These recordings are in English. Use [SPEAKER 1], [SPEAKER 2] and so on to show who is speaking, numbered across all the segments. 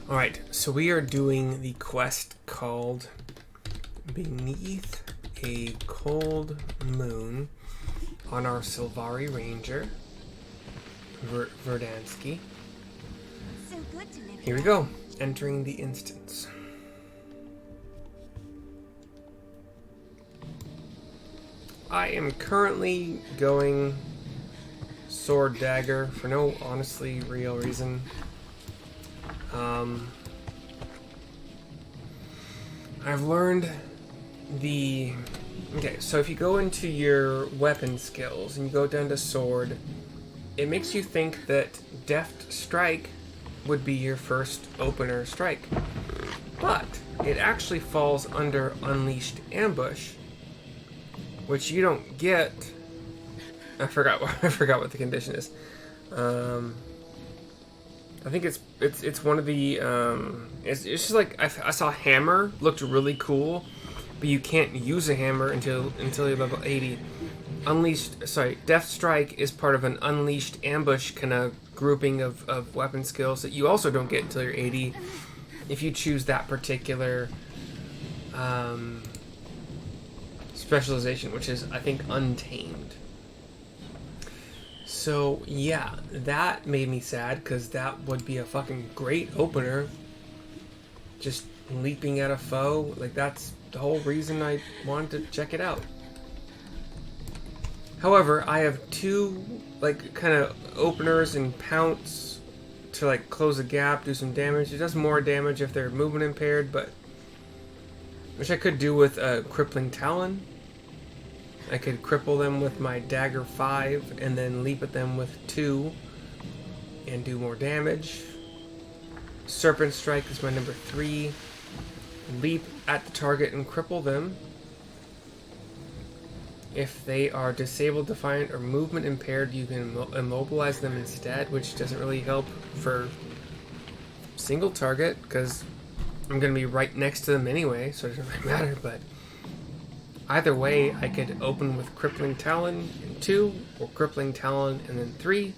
[SPEAKER 1] Alright, so we are doing the quest called Beneath a Cold Moon on our Silvari Ranger, Verdansky.
[SPEAKER 2] So good to live
[SPEAKER 1] Here we go, entering the instance. I am currently going sword dagger for no honestly real reason. I've learned the... Okay, so if you go into your weapon skills and you go down to sword, it makes you think that deft strike would be your first opener strike. But it actually falls under unleashed ambush, which you don't get. I forgot what the condition is. I think it's one of the it's just like I saw hammer looked really cool, but you can't use a hammer until you're level 80. Deft strike is part of an unleashed ambush kind of grouping of weapon skills that you also don't get until you're 80 if you choose that particular specialization, which is I think untamed. So yeah, that made me sad because that would be a fucking great opener. Just leaping at a foe, like that's the whole reason I wanted to check it out. However, I have two like kind of openers and pounce to like close a gap, do some damage. It does more damage if they're movement impaired, but which I could do with a crippling talon. I could cripple them with my dagger 5 and then leap at them with 2 and do more damage. Serpent strike is my number 3. Leap at the target and cripple them. If they are disabled, defiant, or movement impaired, you can immobilize them instead, which doesn't really help for single target because I'm going to be right next to them anyway, so it doesn't really matter, but either way, I could open with Crippling Talon in 2, or Crippling Talon and then 3.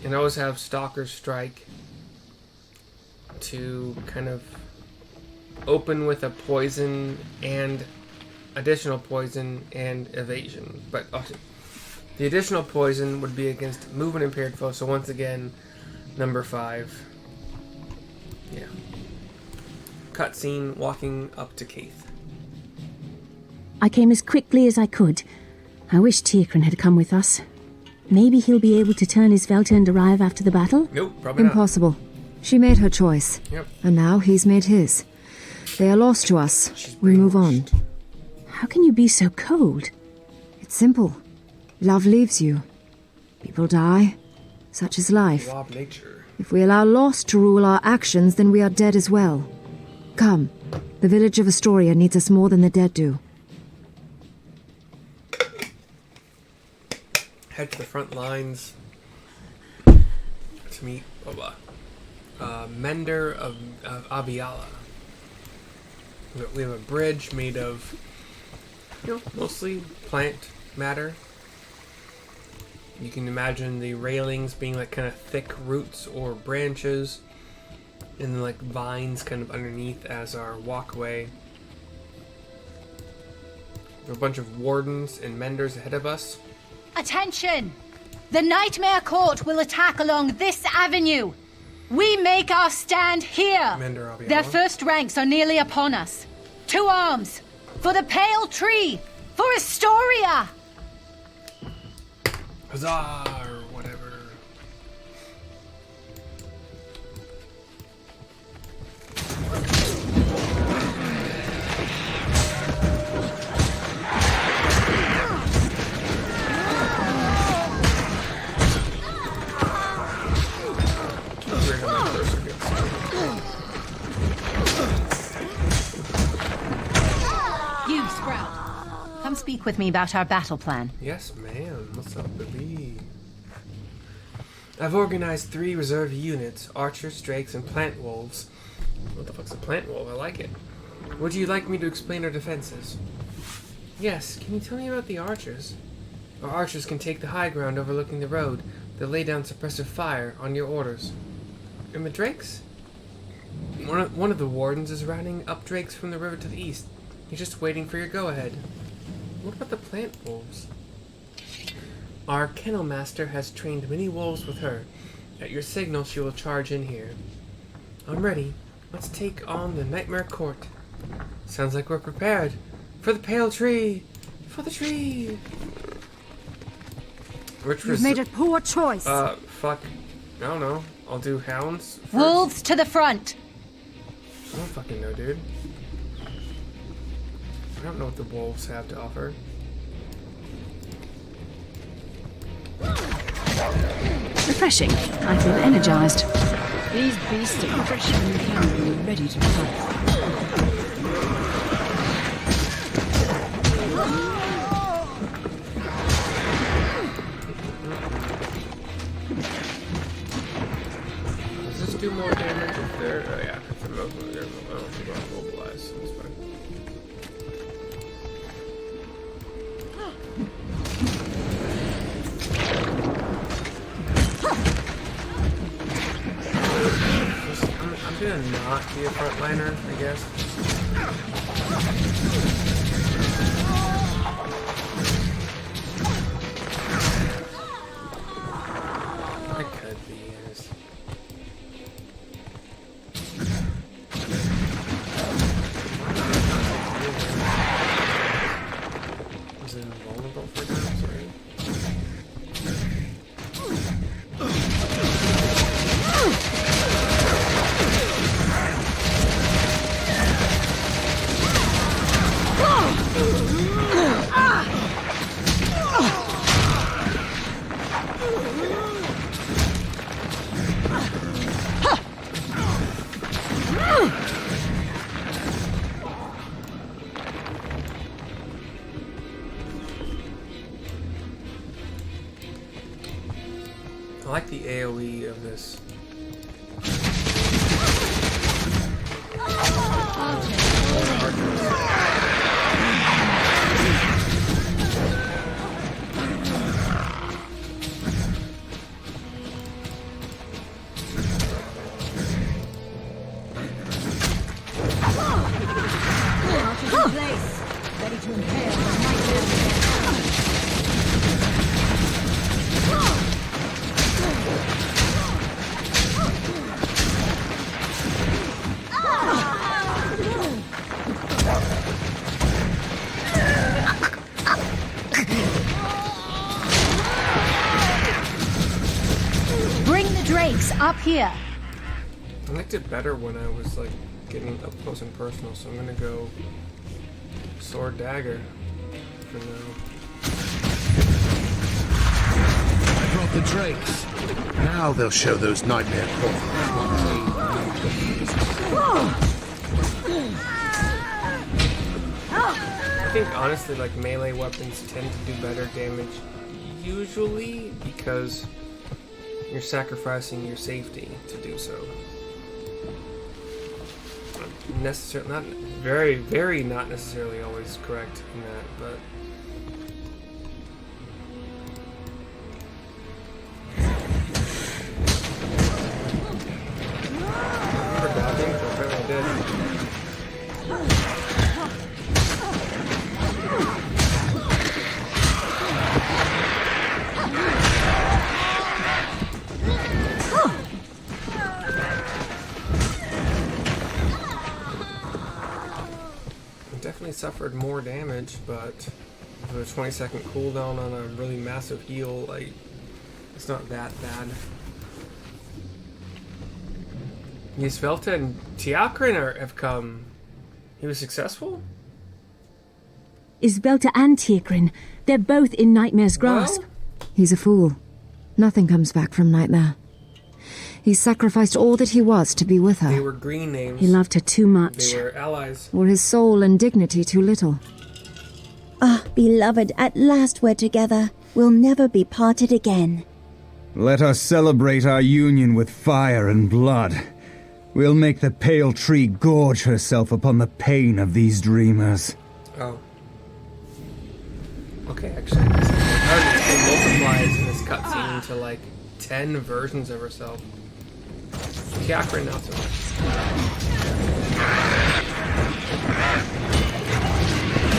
[SPEAKER 1] And I always have Stalker Strike to kind of open with a poison and additional poison and evasion. But the additional poison would be against movement impaired foes, so once again, number 5. Yeah. Cutscene walking up to Keith.
[SPEAKER 3] I came as quickly as I could. I wish Tierkran had come with us. Maybe he'll be able to turn his Velta and arrive after the battle?
[SPEAKER 1] Nope, probably not.
[SPEAKER 4] Impossible. She made her choice.
[SPEAKER 1] Yep.
[SPEAKER 4] And now he's made his. They are lost to us. We move on.
[SPEAKER 3] How can you be so cold?
[SPEAKER 4] It's simple. Love leaves you. People die. Such is life.
[SPEAKER 1] Law of nature.
[SPEAKER 4] If we allow loss to rule our actions, then we are dead as well. Come. The village of Astoria needs us more than the dead do.
[SPEAKER 1] Head to the front lines to meet Mender of Abiala. We have a bridge made of, mostly plant matter. You can imagine the railings being like kind of thick roots or branches, and then like vines kind of underneath as our walkway. There are a bunch of wardens and menders ahead of us.
[SPEAKER 2] Attention! The Nightmare Court will attack along this avenue. We make our stand here. Their first ranks are nearly upon us. To arms! For the Pale Tree! For Astoria!
[SPEAKER 1] Huzzah! Or whatever.
[SPEAKER 2] You, Sprout. Come speak with me about our battle plan.
[SPEAKER 1] Yes, ma'am. What's up, baby? I've organized 3 reserve units, archers, drakes, and plant wolves. What the fuck's a plant wolf? I like it. Would you like me to explain our defenses? Yes, can you tell me about the archers? Our archers can take the high ground overlooking the road. They'll lay down suppressive fire on your orders. And the drakes? One of the wardens is rounding up drakes from the river to the east. He's just waiting for your go-ahead. What about the plant wolves? Our kennel master has trained many wolves with her. At your signal, she will charge in here. I'm ready. Let's take on the Nightmare Court. Sounds like we're prepared. For the pale tree! For the tree!
[SPEAKER 4] You've made a poor choice.
[SPEAKER 1] Fuck. I don't know. I'll do hounds first.
[SPEAKER 2] Wolves to the front!
[SPEAKER 1] I don't fucking know, dude. I don't know what the wolves have to offer.
[SPEAKER 3] Refreshing. I feel energized.
[SPEAKER 5] These beasts are fresh and hungry, ready to fight.
[SPEAKER 1] Does this do more damage if they're... Oh yeah, if they're mobilized. I don't think I'll mobilize, so that's fine. I'm gonna not be a frontliner, I guess. I could be, yes. Is it invulnerable for guns, right? I like the AoE of this.
[SPEAKER 5] Ready to impale the nightmare.
[SPEAKER 2] Bring the drakes up here.
[SPEAKER 1] I liked it better when I was like getting up close and personal, so I'm gonna go sword dagger for now.
[SPEAKER 6] I brought the drakes. Now they'll show those nightmare
[SPEAKER 1] I think honestly, like melee weapons tend to do better damage usually because you're sacrificing your safety to do so. Not very not necessarily always correct in that, but I forgot things, but apparently I did. Definitely suffered more damage, but with a 20-second cooldown on a really massive heal, like, it's not that bad. Svelta and Tiakrin have come. He was successful?
[SPEAKER 3] Isvelta and Tiakrin, they're both in Nightmare's grasp.
[SPEAKER 1] Well,
[SPEAKER 4] He's a fool. Nothing comes back from Nightmare. He sacrificed all that he was to be with
[SPEAKER 1] they
[SPEAKER 4] her,
[SPEAKER 1] were green names.
[SPEAKER 3] He loved her too much.
[SPEAKER 1] They were allies.
[SPEAKER 4] or his soul and dignity too little.
[SPEAKER 7] Ah, beloved, at last we're together. We'll never be parted again.
[SPEAKER 8] Let us celebrate our union with fire and blood. We'll make the pale tree gorge herself upon the pain of these dreamers.
[SPEAKER 1] Oh. Okay, actually, she multiplies in this cutscene to like 10 versions of herself. Catherine, not so much.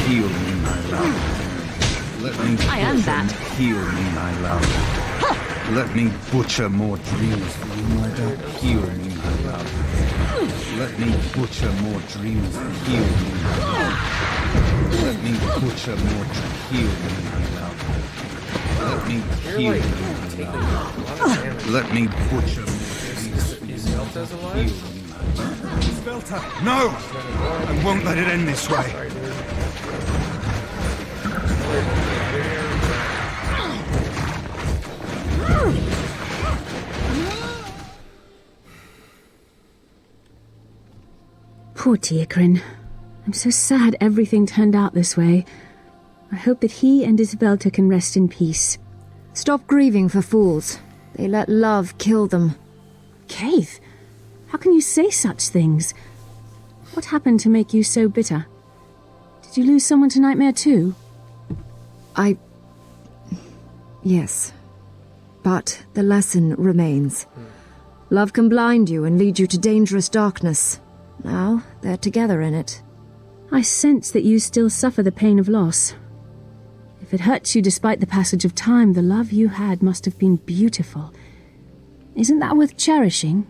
[SPEAKER 8] Heal me, my love. Let me
[SPEAKER 5] I am that.
[SPEAKER 8] Heal me, my love. Let me butcher more dreams for you, my love. Heal me, my love. Let me butcher more dreams for you. Heal me, my love. Let me butcher more dreams. Heal me, my love. Let me heal me, my love. Let me butcher more dreams for you.
[SPEAKER 1] Is Velta's alive?
[SPEAKER 8] Heal me, my love. Velta, no! I won't let it end this way.
[SPEAKER 1] Sorry, dude.
[SPEAKER 3] Poor Tierkrin. I'm so sad everything turned out this way. I hope that he and Isvelta can rest in peace.
[SPEAKER 4] Stop grieving for fools. They let love kill them.
[SPEAKER 3] Keith, how can you say such things? What happened to make you so bitter? Did you lose someone to Nightmare too?
[SPEAKER 4] Yes. But the lesson remains. Love can blind you and lead you to dangerous darkness. Now, they're together in it.
[SPEAKER 3] I sense that you still suffer the pain of loss. If it hurts you despite the passage of time, the love you had must have been beautiful. Isn't that worth cherishing?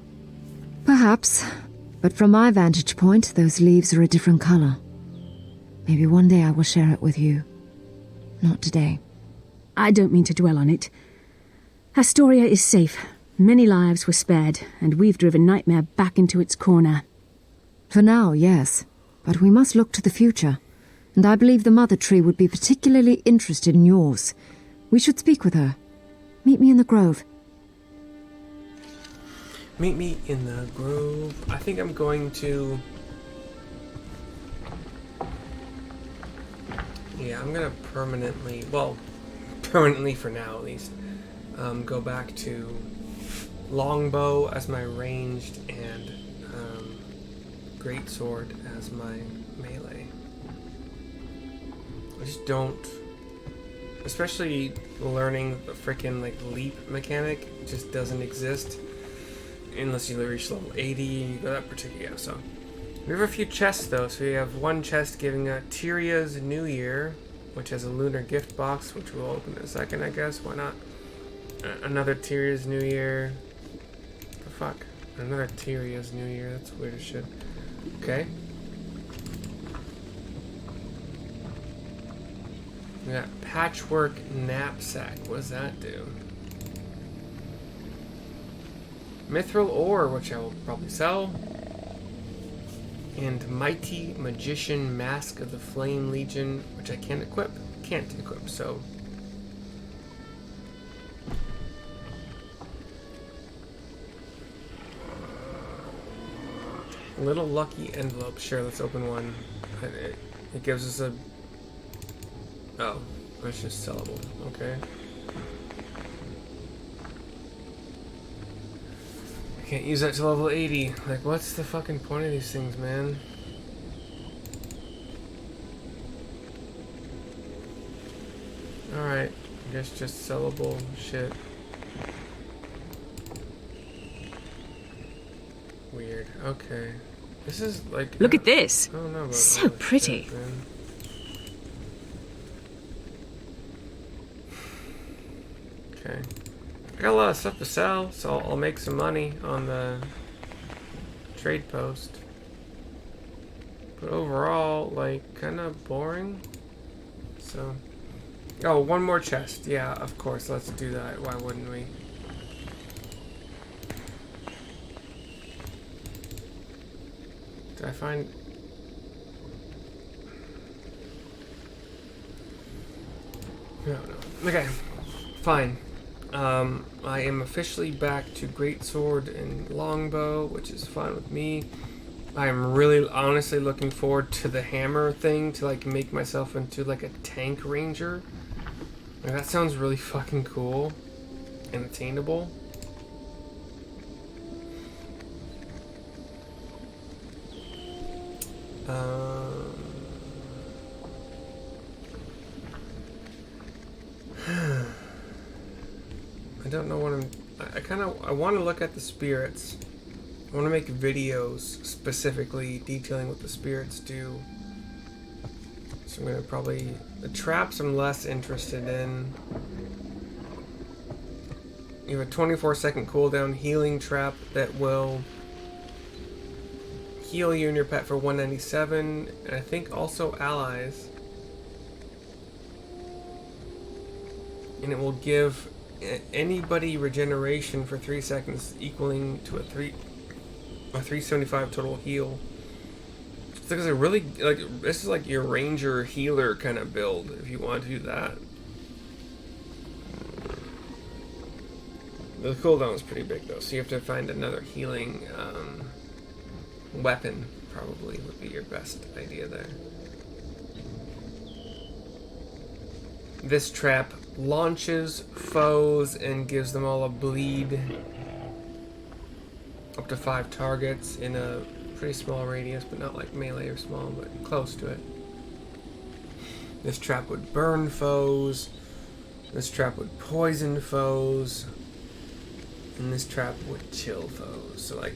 [SPEAKER 4] Perhaps. But from my vantage point, those leaves are a different color. Maybe one day I will share it with you. Not today.
[SPEAKER 3] I don't mean to dwell on it. Astoria is safe. Many lives were spared, and we've driven Nightmare back into its corner.
[SPEAKER 4] For now, yes. But we must look to the future. And I believe the Mother Tree would be particularly interested in yours. We should speak with her. Meet me in the grove.
[SPEAKER 1] Meet me in the grove. I think I'm going to... Yeah, I'm gonna permanently, well, permanently for now at least, go back to longbow as my ranged and greatsword as my melee. I just don't, especially learning the frickin' like leap mechanic just doesn't exist unless you reach level 80 and you go that particular, yeah, so. We have a few chests though, so we have one chest giving Tyria's New Year, which has a lunar gift box, which we'll open in a second, I guess. Why not? Another Tyria's New Year. The fuck? Another Tyria's New Year. That's weird as shit. Okay. We got Patchwork Knapsack. What does that do? Mithril Ore, which I will probably sell. And Mighty Magician Mask of the Flame Legion, which I can't equip, so... Little Lucky Envelope. Sure, let's open one. It gives us a... Oh, it's just sellable. Okay. Can't use that to level 80. Like, what's the fucking point of these things, man? Alright. I guess just sellable shit. Weird. Okay. This is like...
[SPEAKER 5] Look at this.
[SPEAKER 1] I don't know about
[SPEAKER 5] So
[SPEAKER 1] all this
[SPEAKER 5] pretty.
[SPEAKER 1] shit, man. Okay. I got a lot of stuff to sell, so I'll make some money on the trade post. But overall, like, kind of boring. So, oh, one more chest. Yeah, of course, let's do that. Why wouldn't we? Did I find... No. Okay, fine. I am officially back to greatsword and longbow, which is fine with me. I am really honestly looking forward to the hammer thing to like make myself into like a tank ranger. Like, that sounds really fucking cool and attainable. I don't know what I want to look at the spirits I want to make videos specifically detailing what the spirits do. So I'm going to probably... The traps I'm less interested in. You have a 24-second cooldown healing trap that will heal you and your pet for 197, and I think also allies. And it will give anybody regeneration for 3 seconds, equaling to a 375 total heal. It's like a really, like, this is like your ranger healer kind of build if you want to do that. The cooldown is pretty big though, so you have to find another healing weapon. Probably would be your best idea there. This trap launches foes and gives them all a bleed. Up to 5 targets in a pretty small radius, but not like melee or small, but close to it. This trap would burn foes. This trap would poison foes. And this trap would chill foes. So like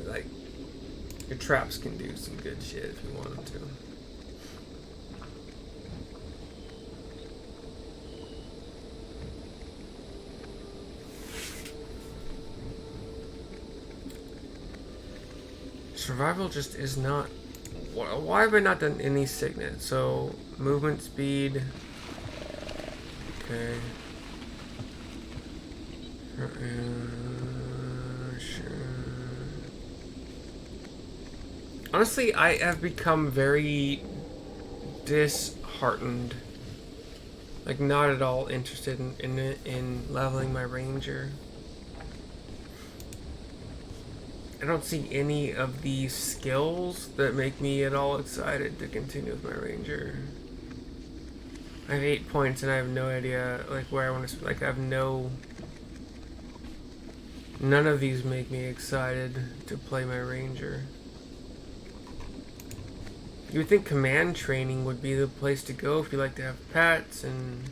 [SPEAKER 1] your traps can do some good shit if you want them to. Survival just is not... Why have I not done any signet? So, movement speed... Okay. Sure. Honestly, I have become very disheartened. Like, not at all interested in leveling my ranger. I don't see any of these skills that make me at all excited to continue with my ranger. I have 8 points and I have no idea like where I want to. Like I have no. None of these make me excited to play my ranger. You would think command training would be the place to go if you like to have pets, and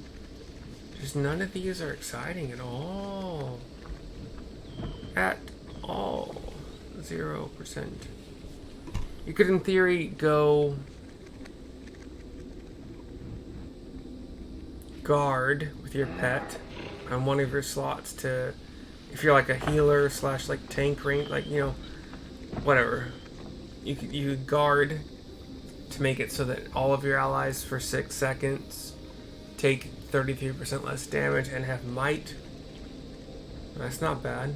[SPEAKER 1] just none of these are exciting at all. At all. 0%. You could in theory go guard with your pet on one of your slots to, if you're like a healer slash like tank range, like, you know, whatever, you could guard to make it so that all of your allies for 6 seconds take 33% less damage and have might. That's not bad.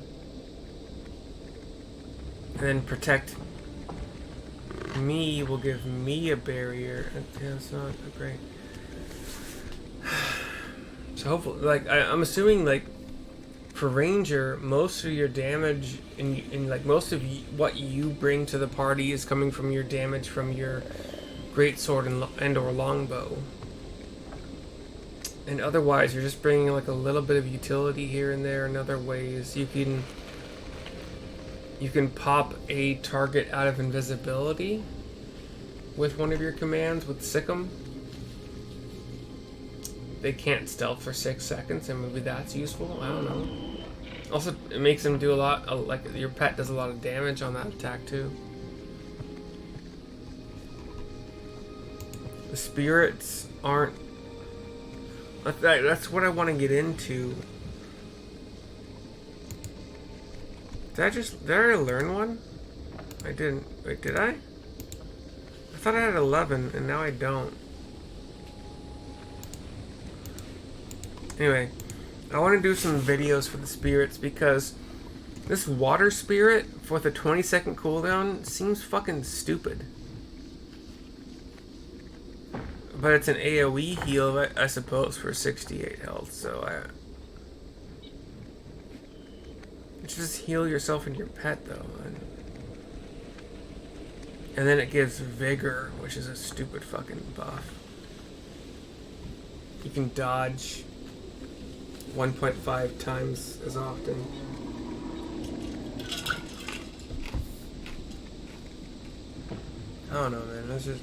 [SPEAKER 1] And then protect me will give me a barrier. Yeah, it's not great. So hopefully, like, I'm assuming, like, for ranger, most of your damage in like most of what you bring to the party is coming from your damage from your greatsword and or longbow. And otherwise, you're just bringing like a little bit of utility here and there in other ways. You can pop a target out of invisibility with one of your commands with Sikkim. They can't stealth for 6 seconds, and maybe that's useful. I don't know. Also, it makes them do a lot, like your pet does a lot of damage on that attack too. The spirits aren't... That's what I want to get into. Did I learn one? I didn't. Wait, did I? I thought I had 11, and now I don't. Anyway, I want to do some videos for the spirits because this water spirit with a 20-second cooldown seems fucking stupid. But it's an AoE heal, I suppose, for 68 health, so just heal yourself and your pet, though. And then it gives vigor, which is a stupid fucking buff. You can dodge 1.5 times as often. I don't know, man. That's just...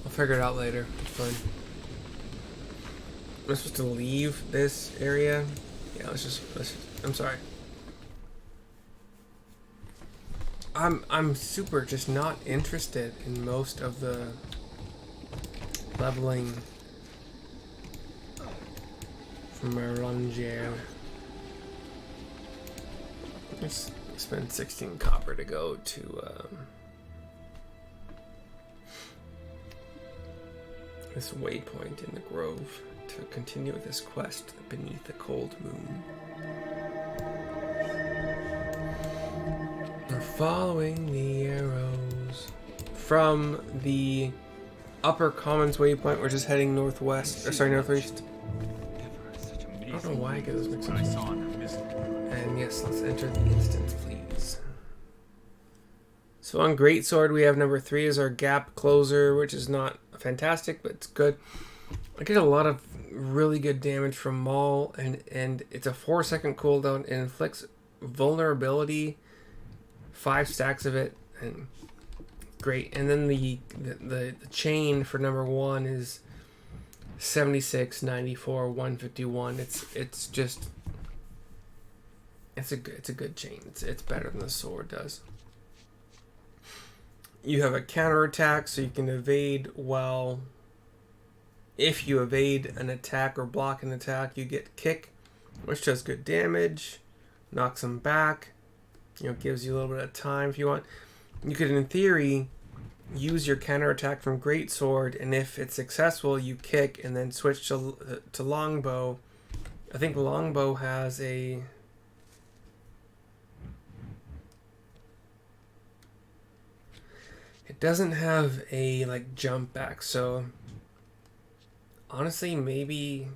[SPEAKER 1] I'll figure it out later. It's fine. I'm supposed to leave this area. Yeah, let's just I'm sorry. I'm super just not interested in most of the leveling from my ranger. Let's spend 16 copper to go to this waypoint in the grove to continue this quest beneath the cold moon. We're following the arrows from the upper commons waypoint. We're just heading northwest, or sorry, northeast. I don't know why I get those mixed up. And yes, let's enter the instance, please. So on Greatsword, we have number 3 as our gap closer, which is not fantastic, but it's good. I get a lot of really good damage from Maul, and it's a 4-second cooldown. It inflicts vulnerability, 5 stacks of it, and great. And then the chain for number 1 is 76, 94, 151. It's just it's a good chain. It's better than the sword does. You have a counterattack, so you can evade well. If you evade an attack or block an attack, you get kick, which does good damage, knocks them back. You know, gives you a little bit of time if you want. You could, in theory, use your counterattack from Greatsword, and if it's successful, you kick and then switch to Longbow. I think Longbow has a... It doesn't have a, like, jump back, so... Honestly, maybe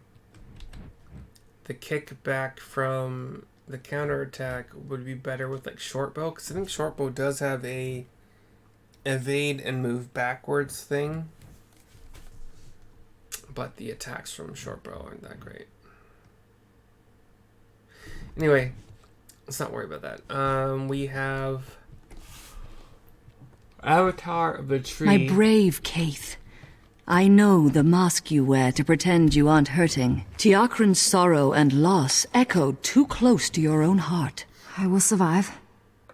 [SPEAKER 1] the kickback from the counterattack would be better with, like, Shortbow, because I think Shortbow does have a evade and move backwards thing, but the attacks from Shortbow aren't that great. Anyway, let's not worry about that. We have Avatar of the Tree.
[SPEAKER 5] My brave Keith. I know the mask you wear to pretend you aren't hurting. Tiakran's sorrow and loss echoed too close to your own heart.
[SPEAKER 4] I will survive.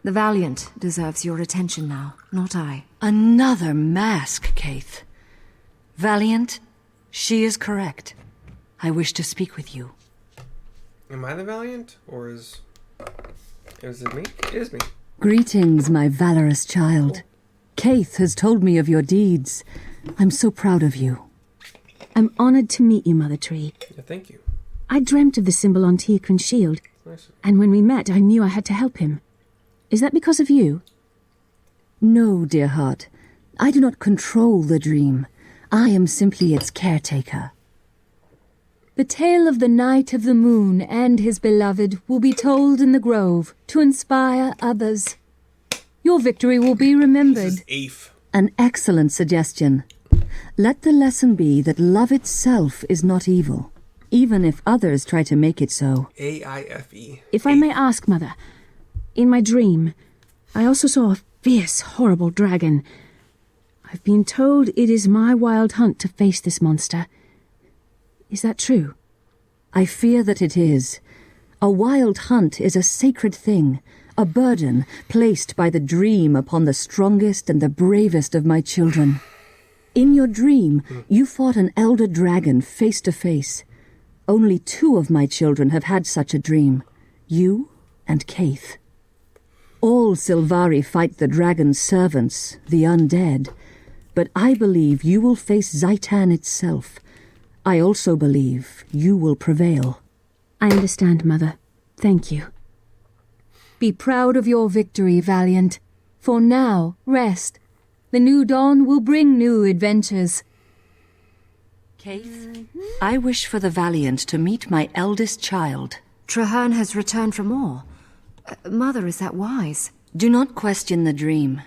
[SPEAKER 4] The Valiant deserves your attention now, not I.
[SPEAKER 5] Another mask, Keith. Valiant, she is correct. I wish to speak with you.
[SPEAKER 1] Am I the Valiant, or is it me? It is me.
[SPEAKER 5] Greetings, my valorous child. Keith has told me of your deeds. I'm so proud of you.
[SPEAKER 3] I'm honored to meet you, Mother Tree.
[SPEAKER 1] Yeah, thank you.
[SPEAKER 3] I dreamt of the symbol on Tiakran's shield,
[SPEAKER 1] Nice.
[SPEAKER 3] and when we met, I knew I had to help him. Is that because of you?
[SPEAKER 5] No, dear heart. I do not control the dream. I am simply its caretaker. The tale of the Knight of the Moon and his beloved will be told in the grove to inspire others. Your victory will be remembered.
[SPEAKER 1] This is Aif.
[SPEAKER 5] An excellent suggestion. Let the lesson be that love itself is not evil, even if others try to make it so.
[SPEAKER 1] A-I-F-E.
[SPEAKER 3] If I may ask, Mother, in my dream, I also saw a fierce, horrible dragon. I've been told it is my wild hunt to face this monster. Is that true?
[SPEAKER 5] I fear that it is. A wild hunt is a sacred thing, a burden placed by the dream upon the strongest and the bravest of my children. In your dream, you fought an elder dragon face to face. Only 2 of my children have had such a dream, you and Keith. All Sylvari fight the dragon's servants, the undead, but I believe you will face Zaitan itself. I also believe you will prevail.
[SPEAKER 3] I understand, Mother. Thank you.
[SPEAKER 5] Be proud of your victory, Valiant. For now, rest. The new dawn will bring new adventures. Keith, I wish for the Valiant to meet my eldest child.
[SPEAKER 4] Traherne has returned from war. Mother, is that wise?
[SPEAKER 5] Do not question the dream.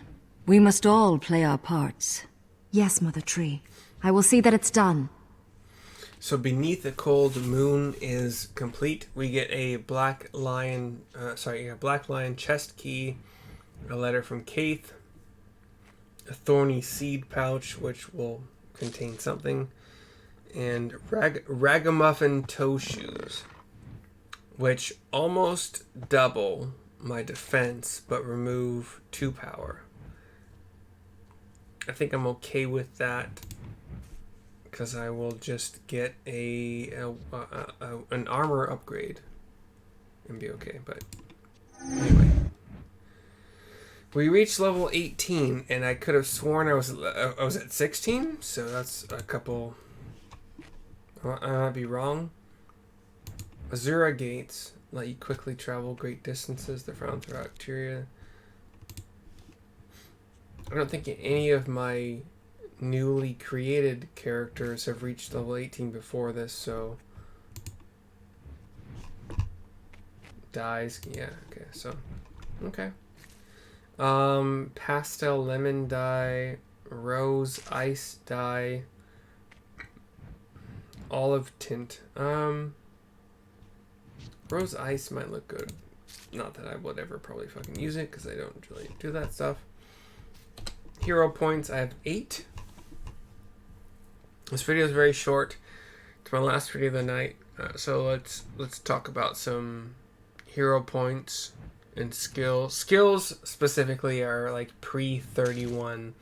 [SPEAKER 5] We must all play our parts.
[SPEAKER 4] Yes, Mother Tree. I will see that it's done.
[SPEAKER 1] So Beneath the Cold Moon is complete. We get a black lion chest key, a letter from Keith, a thorny seed pouch which will contain something, and ragamuffin toe shoes, which almost double my defense, but remove 2 power. I think I'm okay with that, because I will just get an armor upgrade and be okay. But anyway, we reached level 18, and I could have sworn I was at 16, so that's a couple. I might be wrong. Azura gates let you quickly travel great distances. They're found throughout Tyria. I don't think any of my newly created characters have reached level 18 before this, so dyes, yeah, okay, so okay. Pastel lemon dye, rose ice dye, olive tint. Rose ice might look good. Not that I would ever probably fucking use it, because I don't really do that stuff. Hero points, I have 8. This video is very short. It's my last video of the night, so let's talk about some hero points and skills. Skills specifically are like pre-31.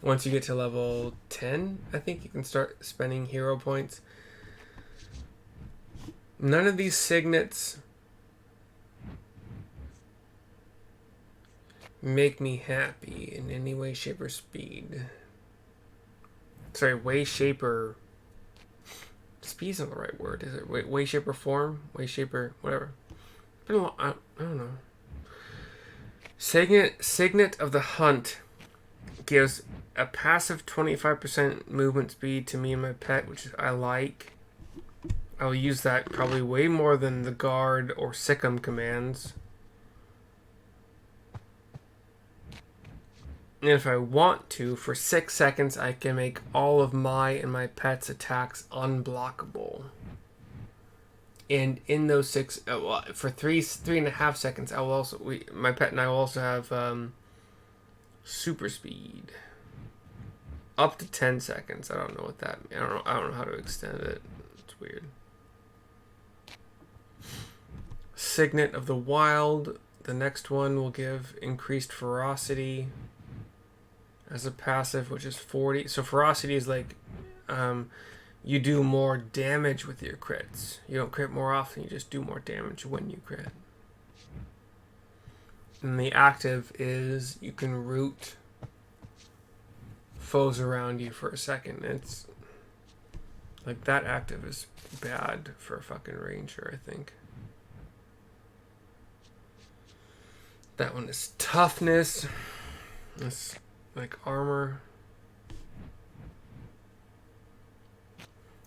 [SPEAKER 1] Once you get to level 10, I think you can start spending hero points. None of these signets make me happy in any way, shape, or speed. Sorry, way, shape, or... Speed isn't the right word, is it? Way, shape, or form? Way, shape, or whatever. It's been a long, I don't know. Signet of the Hunt gives a passive 25% movement speed to me and my pet, which I like. I'll use that probably way more than the guard or Sikkim commands. And if I want to, for 6 seconds, I can make all of my and my pet's attacks unblockable. And in those 6, for 3.5 seconds, I will also, my pet and I will also have super speed. Up to 10 seconds. I don't know what that means. I don't know how to extend it. It's weird. Signet of the Wild. The next one will give increased ferocity as a passive, which is 40. So ferocity is like you do more damage with your crits. You don't crit more often, you just do more damage when you crit. And the active is you can root foes around you for a second. It's like that active is bad for a fucking ranger, I think. That one is toughness. It's like armor.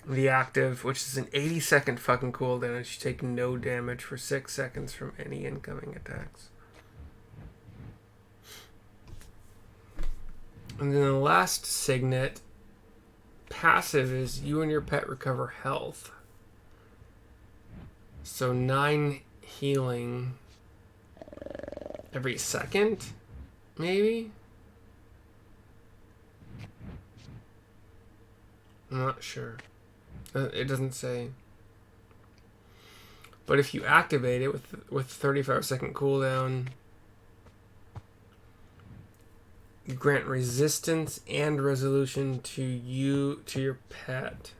[SPEAKER 1] The active, which is an 80-second fucking cooldown, you take no damage for 6 seconds from any incoming attacks. And then the last signet, passive, is you and your pet recover health. So 9 healing every second, maybe? I'm not sure. It doesn't say. But if you activate it with 35-second cooldown, you grant resistance and resolution to your pet,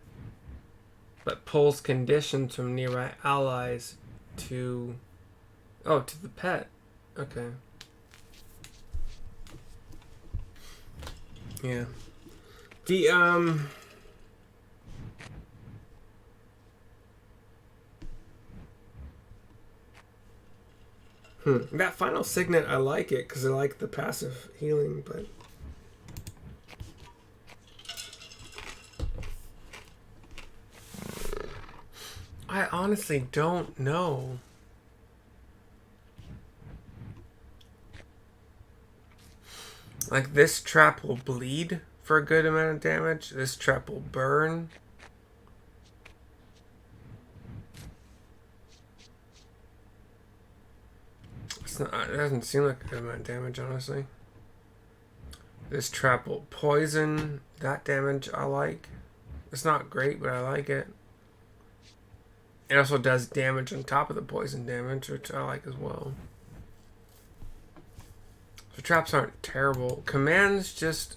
[SPEAKER 1] but pulls conditions from nearby allies to the pet. Okay. Yeah. That final signet, I like it because I like the passive healing, but I honestly don't know. Like, this trap will bleed for a good amount of damage. This trap will burn. It doesn't seem like a good amount of damage, honestly. This trap will poison. That damage I like. It's not great, but I like it. It also does damage on top of the poison damage, which I like as well. So traps aren't terrible. Commands just...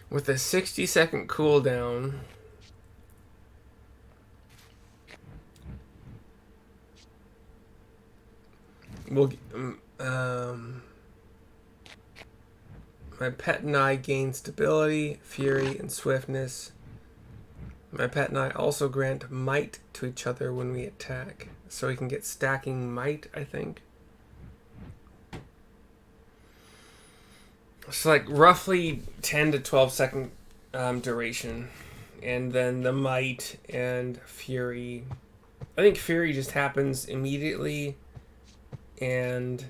[SPEAKER 1] With a 60-second cooldown... We'll... my pet and I gain stability, fury, and swiftness. My pet and I also grant might to each other when we attack. So we can get stacking might, I think. So like roughly 10 to 12 second duration. And then the might and fury. I think fury just happens immediately. And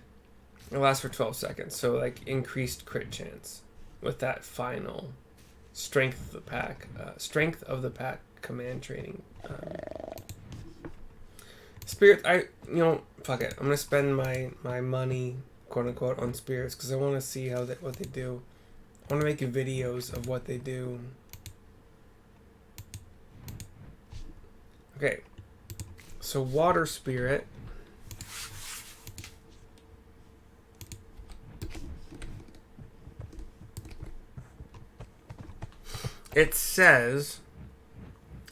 [SPEAKER 1] it lasts for 12 seconds. So like increased crit chance with that final strength of the pack command training. Spirit, fuck it. I'm gonna spend my money, quote unquote, on spirits because I want to see what they do. I want to make videos of what they do. Okay, so water spirit. It says,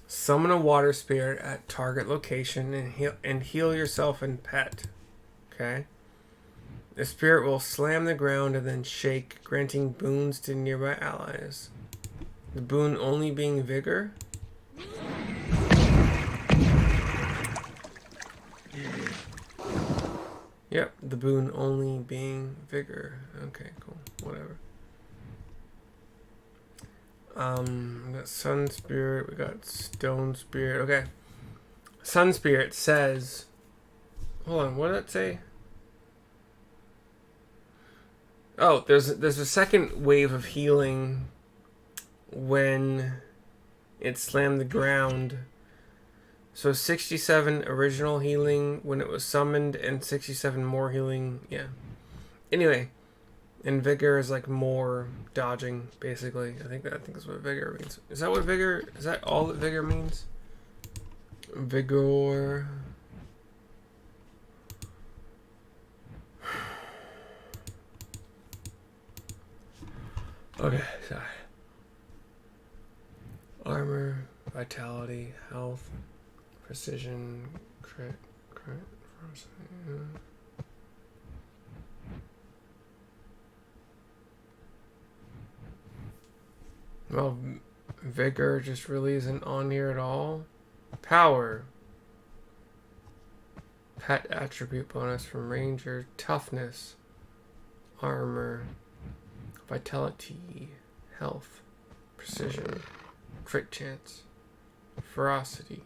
[SPEAKER 1] summon a water spirit at target location and heal yourself and pet. Okay. The spirit will slam the ground and then shake, granting boons to nearby allies. The boon only being vigor. Yep, the boon only being vigor. Okay, cool. Whatever. We got Sun Spirit, we got Stone Spirit. Okay. Sun Spirit says... Hold on, what did that say? Oh, there's a second wave of healing when it slammed the ground. So 67 original healing when it was summoned and 67 more healing. Yeah. Anyway. And vigor is like more dodging, basically. I think that's what vigor means. Is that all that vigor means? Vigor. Okay, sorry. Armor, vitality, health, precision, crit, ferocity. Well, vigor just really isn't on here at all. Power. Pet attribute bonus from ranger. Toughness. Armor. Vitality. Health. Precision. Crit chance. Ferocity.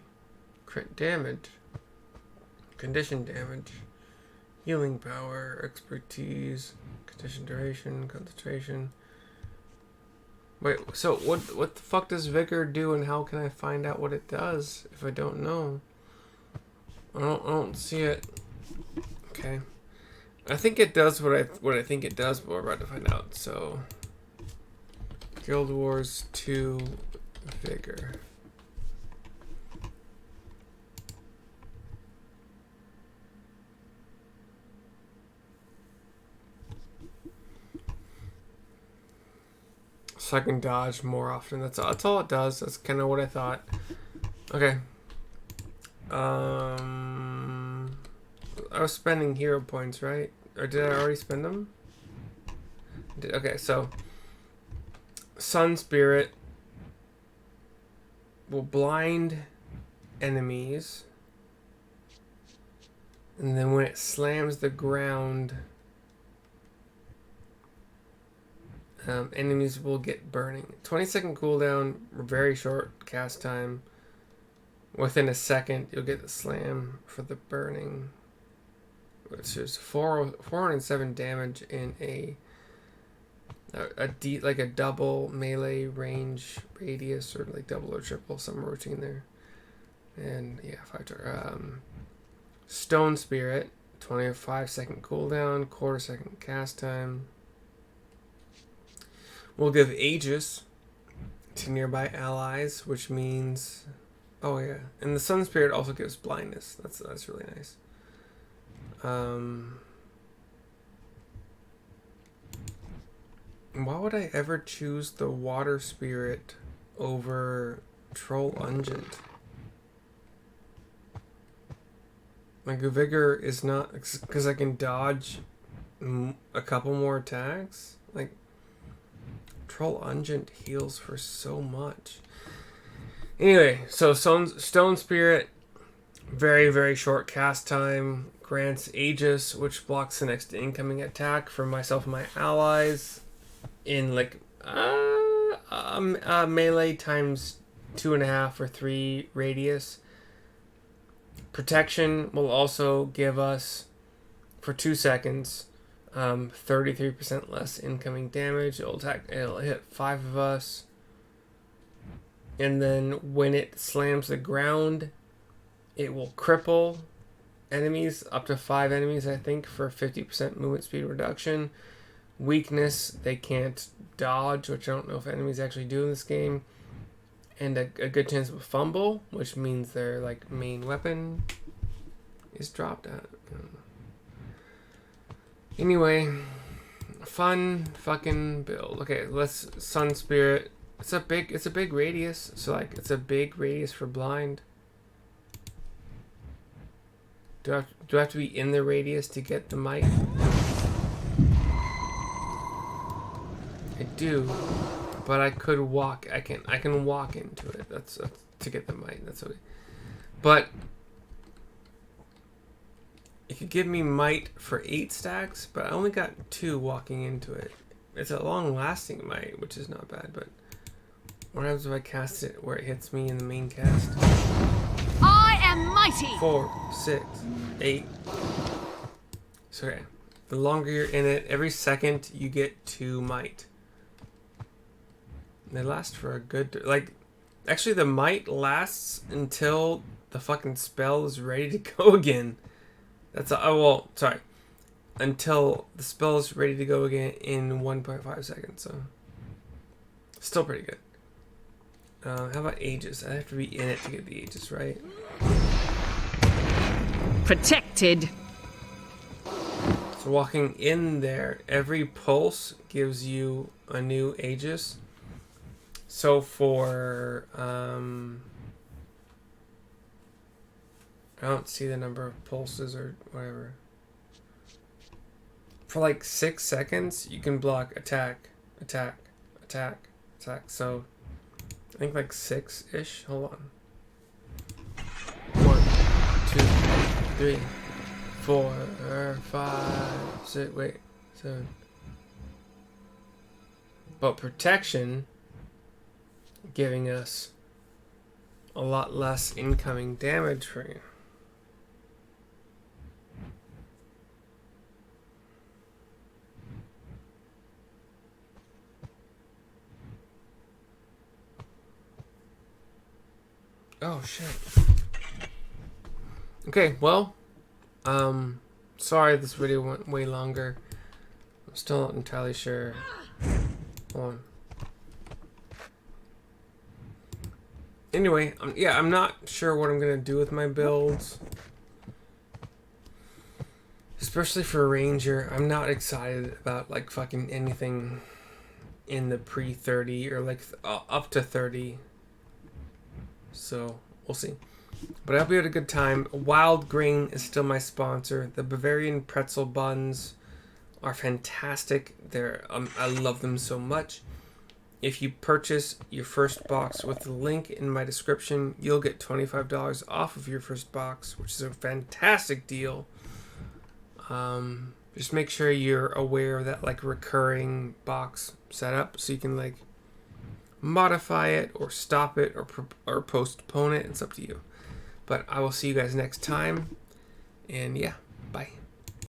[SPEAKER 1] Crit damage. Condition damage. Healing power. Expertise. Condition duration. Concentration. Wait, so what the fuck does vigor do, and how can I find out what it does if I don't know? I don't see it. Okay, I think it does what I think it does, but we're about to find out. So, Guild Wars 2 vigor. So I can dodge more often. That's all it does. That's kind of what I thought. Okay. I was spending hero points, right? Or did I already spend them? Okay, so Sun Spirit will blind enemies, and then when it slams the ground, enemies will get burning. 20-second cooldown, very short cast time. Within a second, you'll get the slam for the burning, which is 407 damage in a double melee range radius, or like double or triple, somewhere between there. And yeah, 5 Stone Spirit, 25-second cooldown, quarter-second cast time. We'll give Aegis, to nearby allies, which means, oh yeah, and the Sun Spirit also gives blindness. That's really nice. Why would I ever choose the Water Spirit over Troll Ungent? Like, Vigor is not, because I can dodge a couple more attacks. Like, Troll Ungent heals for so much. Anyway, so Stone Spirit, very, very short cast time, grants Aegis, which blocks the next incoming attack for myself and my allies in like melee times 2.5 or 3 radius. Protection will also give us, for 2 seconds, 33% less incoming damage. It'll hit 5 of us. And then when it slams the ground, it will cripple enemies, up to 5 enemies, I think, for 50% movement speed reduction. Weakness, they can't dodge, which I don't know if enemies actually do in this game. And a good chance of a fumble, which means their like main weapon is dropped out. Anyway, fun fucking build. Okay, let's Sun Spirit. It's a big radius, so like it's a big radius for blind. Do I have to be in the radius to get the might? I do. But I could walk. I can walk into it. That's to get the might. That's okay. But it could give me might for 8 stacks, but I only got 2 walking into it. It's a long-lasting might, which is not bad. But what happens if I cast it where it hits me in the main cast?
[SPEAKER 2] I am mighty.
[SPEAKER 1] 4, 6, 8. So okay. The longer you're in it, every second you get 2 might. They last for a good... Like, actually the might lasts until the fucking spell is ready to go again. That's... well, sorry. Until the spell is ready to go again in 1.5 seconds, so... Still pretty good. How about Aegis? I have to be in it to get the Aegis, right?
[SPEAKER 5] Protected.
[SPEAKER 1] So walking in there, every pulse gives you a new Aegis. So for, I don't see the number of pulses or whatever. For like 6 seconds, you can block attack, attack, attack, attack. So I think like 6-ish. Hold on. 1, 2, 3, 4, 5, 6, wait, 7. But protection, giving us a lot less incoming damage for you. Oh shit. Okay, well, sorry this video went way longer. I'm still not entirely sure. Hold on. Anyway, I'm not sure what I'm gonna do with my builds, especially for Ranger. I'm not excited about like fucking anything in the pre-30 or like up to 30. So we'll see. But I hope you had a good time. Wildgrain is still my sponsor. The Bavarian Pretzel Buns are fantastic. I love them so much. If you purchase your first box with the link in my description, you'll get $25 off of your first box, which is a fantastic deal. Just make sure you're aware of that like recurring box setup, so you can like modify it or stop it or postpone it. It's up to you. But I will see you guys next time. And yeah, bye.